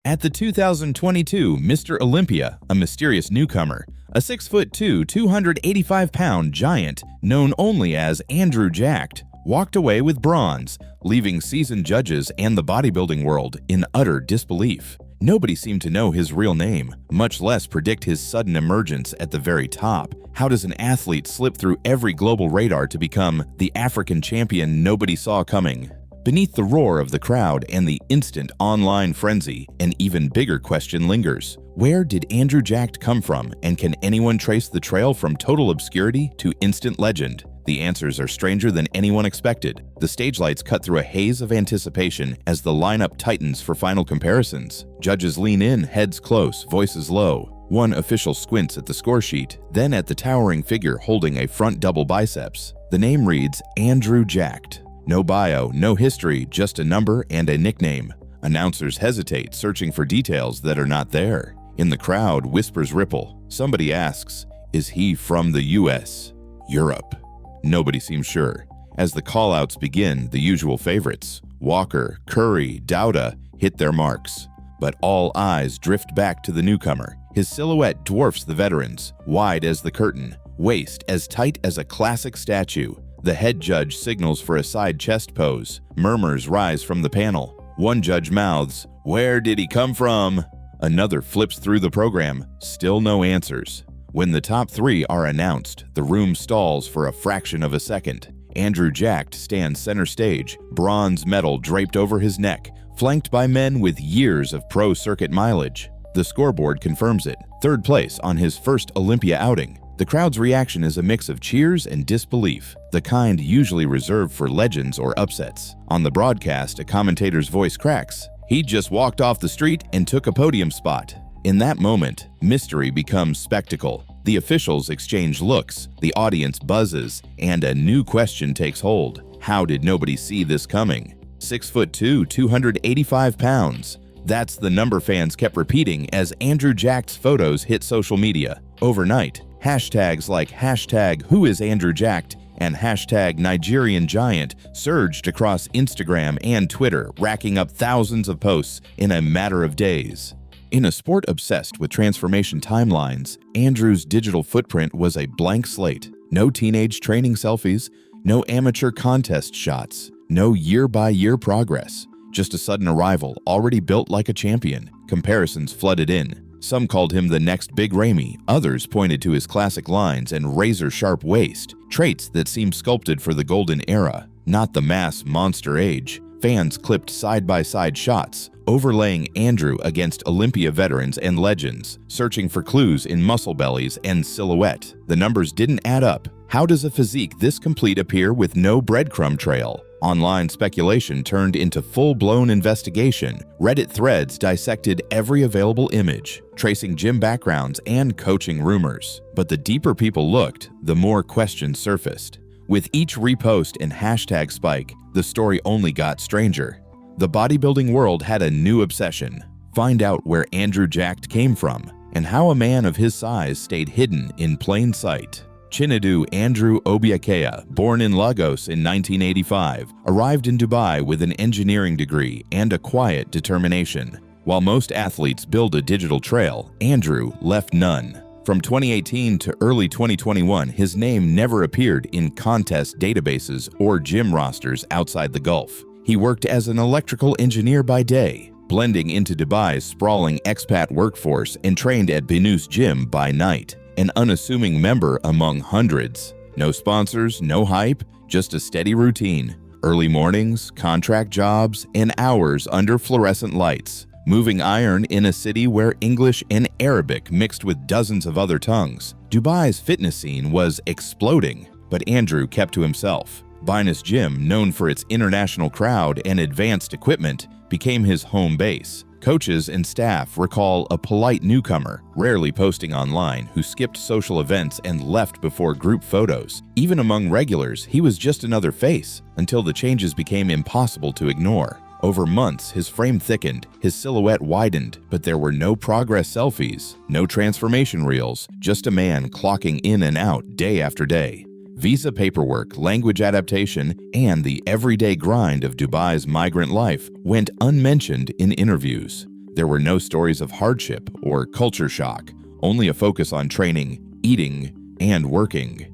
At the 2022 Mr. Olympia, a mysterious newcomer, a 6'2", 285-pound giant known only as Andrew Jacked, walked away with bronze, leaving seasoned judges and the bodybuilding world in utter disbelief. Nobody seemed to know his real name, much less predict his sudden emergence at the very top. How does an athlete slip through every global radar to become the African champion nobody saw coming? Beneath the roar of the crowd and the instant online frenzy, an even bigger question lingers. Where did Andrew Jacked come from, and can anyone trace the trail from total obscurity to instant legend? The answers are stranger than anyone expected. The stage lights cut through a haze of anticipation as the lineup tightens for final comparisons. Judges lean in, heads close, voices low. One official squints at the score sheet, then at the towering figure holding a front double biceps. The name reads Andrew Jacked. No bio, no history, just a number and a nickname. Announcers hesitate, searching for details that are not there. In the crowd, whispers ripple. Somebody asks, is he from the US? Europe? Nobody seems sure. As the call-outs begin, the usual favorites, Walker, Curry, Dowda, hit their marks. But all eyes drift back to the newcomer. His silhouette dwarfs the veterans, wide as the curtain, waist as tight as a classic statue. The head judge signals for a side chest pose. Murmurs rise from the panel. One judge mouths, "Where did he come from?" Another flips through the program. Still no answers. When the top three are announced, the room stalls for a fraction of a second. Andrew Jacked stands center stage, bronze medal draped over his neck, flanked by men with years of pro circuit mileage. The scoreboard confirms it. Third place on his first Olympia outing. The crowd's reaction is a mix of cheers and disbelief, the kind usually reserved for legends or upsets. On the broadcast, a commentator's voice cracks. He just walked off the street and took a podium spot. In that moment, mystery becomes spectacle. The officials exchange looks, the audience buzzes, and a new question takes hold. How did nobody see this coming? 6'2", 285 pounds. That's the number fans kept repeating as Andrew Jacked's photos hit social media. Overnight, hashtags like #WhoIsAndrewJacked and #Nigerian Giant surged across Instagram and Twitter, racking up thousands of posts in a matter of days. In a sport obsessed with transformation timelines, Andrew's digital footprint was a blank slate. No teenage training selfies, no amateur contest shots, no year-by-year progress. Just a sudden arrival, already built like a champion. Comparisons flooded in. Some called him the next Big Ramy, others pointed to his classic lines and razor-sharp waist, traits that seemed sculpted for the golden era, not the mass monster age. Fans clipped side-by-side shots, overlaying Andrew against Olympia veterans and legends, searching for clues in muscle bellies and silhouette. The numbers didn't add up. How does a physique this complete appear with no breadcrumb trail? Online speculation turned into full-blown investigation. Reddit threads dissected every available image, tracing gym backgrounds and coaching rumors. But the deeper people looked, the more questions surfaced. With each repost and hashtag spike, the story only got stranger. The bodybuilding world had a new obsession. Find out where Andrew Jacked came from, and how a man of his size stayed hidden in plain sight. Chinedu Obilor, born in Lagos in 1985, arrived in Dubai with an engineering degree and a quiet determination. While most athletes build a digital trail, Andrew left none. From 2018 to early 2021, his name never appeared in contest databases or gym rosters outside the Gulf. He worked as an electrical engineer by day, blending into Dubai's sprawling expat workforce, and trained at Binus Gym by night. An unassuming member among hundreds. No sponsors, no hype, just a steady routine. Early mornings, contract jobs, and hours under fluorescent lights. Moving iron in a city where English and Arabic mixed with dozens of other tongues. Dubai's fitness scene was exploding, but Andrew kept to himself. Binus Gym, known for its international crowd and advanced equipment, became his home base. Coaches and staff recall a polite newcomer, rarely posting online, who skipped social events and left before group photos. Even among regulars, he was just another face, until the changes became impossible to ignore. Over months, his frame thickened, his silhouette widened, but there were no progress selfies, no transformation reels, just a man clocking in and out day after day. Visa paperwork, language adaptation, and the everyday grind of Dubai's migrant life went unmentioned in interviews. There were no stories of hardship or culture shock, only a focus on training, eating, and working.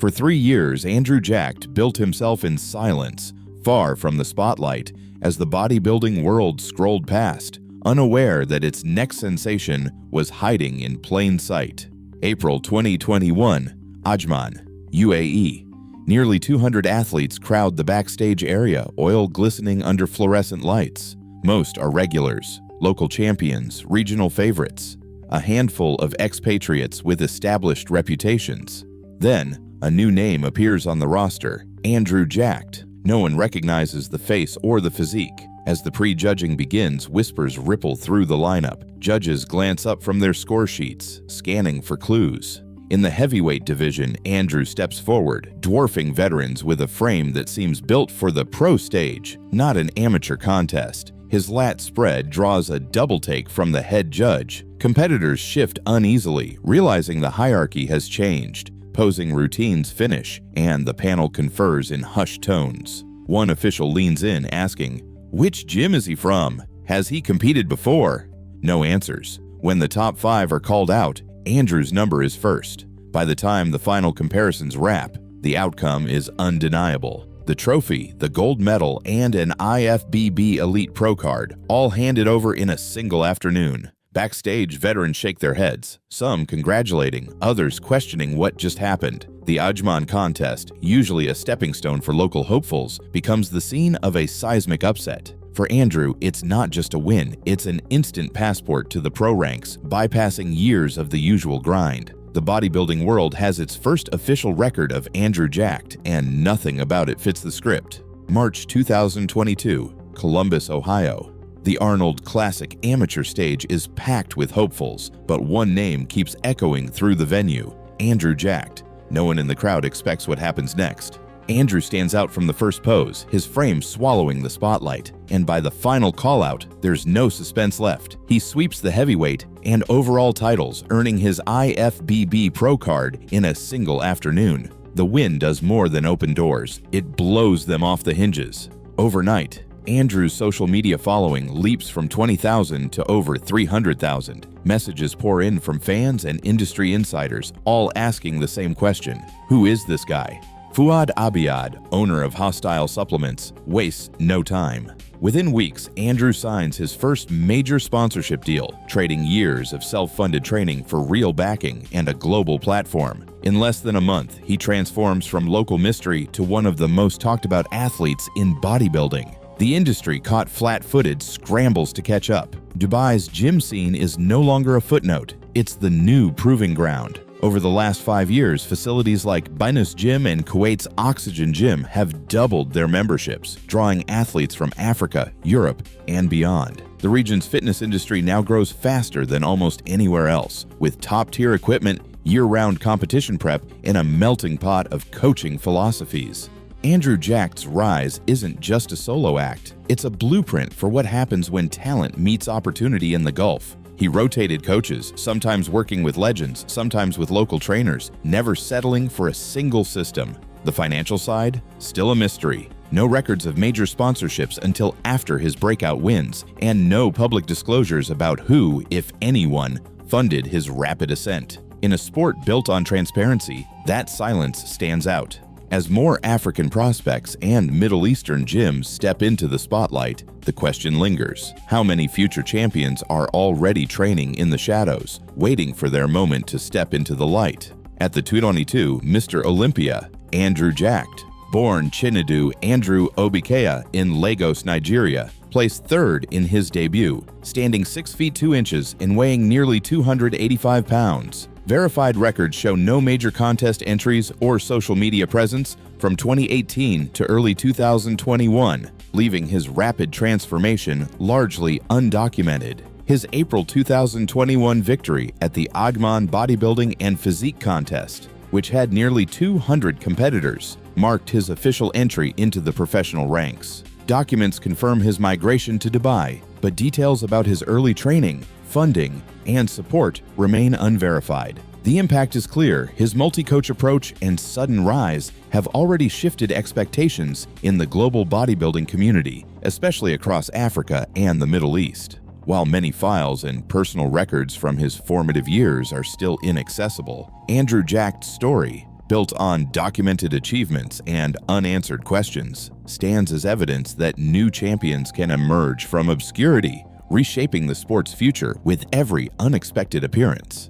For 3 years, Andrew Jacked built himself in silence, far from the spotlight, as the bodybuilding world scrolled past, unaware that its next sensation was hiding in plain sight. April 2021, Ajman, UAE. Nearly 200 athletes crowd the backstage area, oil glistening under fluorescent lights. Most are regulars, local champions, regional favorites, a handful of expatriates with established reputations. Then, a new name appears on the roster, Andrew Jacked. No one recognizes the face or the physique. As the pre-judging begins, whispers ripple through the lineup. Judges glance up from their score sheets, scanning for clues. In the heavyweight division, Andrew steps forward, dwarfing veterans with a frame that seems built for the pro stage, not an amateur contest. His lat spread draws a double take from the head judge. Competitors shift uneasily, realizing the hierarchy has changed. Posing routines finish, and the panel confers in hushed tones. One official leans in, asking, "Which gym is he from? Has he competed before?" No answers. When the top 5 are called out, Andrew's number is first. By the time the final comparisons wrap, the outcome is undeniable. The trophy, the gold medal, and an IFBB Elite Pro card, all handed over in a single afternoon. Backstage, veterans shake their heads, some congratulating, others questioning what just happened. The Ajman contest, usually a stepping stone for local hopefuls, becomes the scene of a seismic upset. For Andrew, it's not just a win, it's an instant passport to the pro ranks, bypassing years of the usual grind. The bodybuilding world has its first official record of Andrew Jacked, and nothing about it fits the script. March 2022, Columbus, Ohio. The Arnold Classic amateur stage is packed with hopefuls, but one name keeps echoing through the venue, Andrew Jacked. No one in the crowd expects what happens next. Andrew stands out from the first pose, his frame swallowing the spotlight, and by the final call-out, there's no suspense left. He sweeps the heavyweight and overall titles, earning his IFBB Pro card in a single afternoon. The win does more than open doors, it blows them off the hinges. Overnight, Andrew's social media following leaps from 20,000 to over 300,000. Messages pour in from fans and industry insiders, all asking the same question: who is this guy? Fuad Abiyad, owner of Hostile Supplements, wastes no time. Within weeks, Andrew signs his first major sponsorship deal, trading years of self-funded training for real backing and a global platform. In less than a month, he transforms from local mystery to one of the most talked about athletes in bodybuilding. The industry, caught flat-footed, scrambles to catch up. Dubai's gym scene is no longer a footnote, it's the new proving ground. Over the last 5 years, facilities like Binus Gym and Kuwait's Oxygen Gym have doubled their memberships, drawing athletes from Africa, Europe, and beyond. The region's fitness industry now grows faster than almost anywhere else, with top-tier equipment, year-round competition prep, and a melting pot of coaching philosophies. Andrew Jacked's rise isn't just a solo act, it's a blueprint for what happens when talent meets opportunity in the Gulf. He rotated coaches, sometimes working with legends, sometimes with local trainers, never settling for a single system. The financial side? Still a mystery. No records of major sponsorships until after his breakout wins, and no public disclosures about who, if anyone, funded his rapid ascent. In a sport built on transparency, that silence stands out. As more African prospects and Middle Eastern gyms step into the spotlight, the question lingers: how many future champions are already training in the shadows, waiting for their moment to step into the light? At the 222 Mr. Olympia, Andrew Jacked, born Chinedu Andrew Obilor in Lagos, Nigeria, placed third in his debut, standing 6 feet 2 inches and weighing nearly 285 pounds. Verified records show no major contest entries or social media presence from 2018 to early 2021, leaving his rapid transformation largely undocumented. His April 2021 victory at the Ajman Bodybuilding and Physique Contest, which had nearly 200 competitors, marked his official entry into the professional ranks. Documents confirm his migration to Dubai, but details about his early training, funding, and support remain unverified. The impact is clear: his multi-coach approach and sudden rise have already shifted expectations in the global bodybuilding community, especially across Africa and the Middle East. While many files and personal records from his formative years are still inaccessible, Andrew Jackt's story, built on documented achievements and unanswered questions, stands as evidence that new champions can emerge from obscurity, reshaping the sport's future with every unexpected appearance.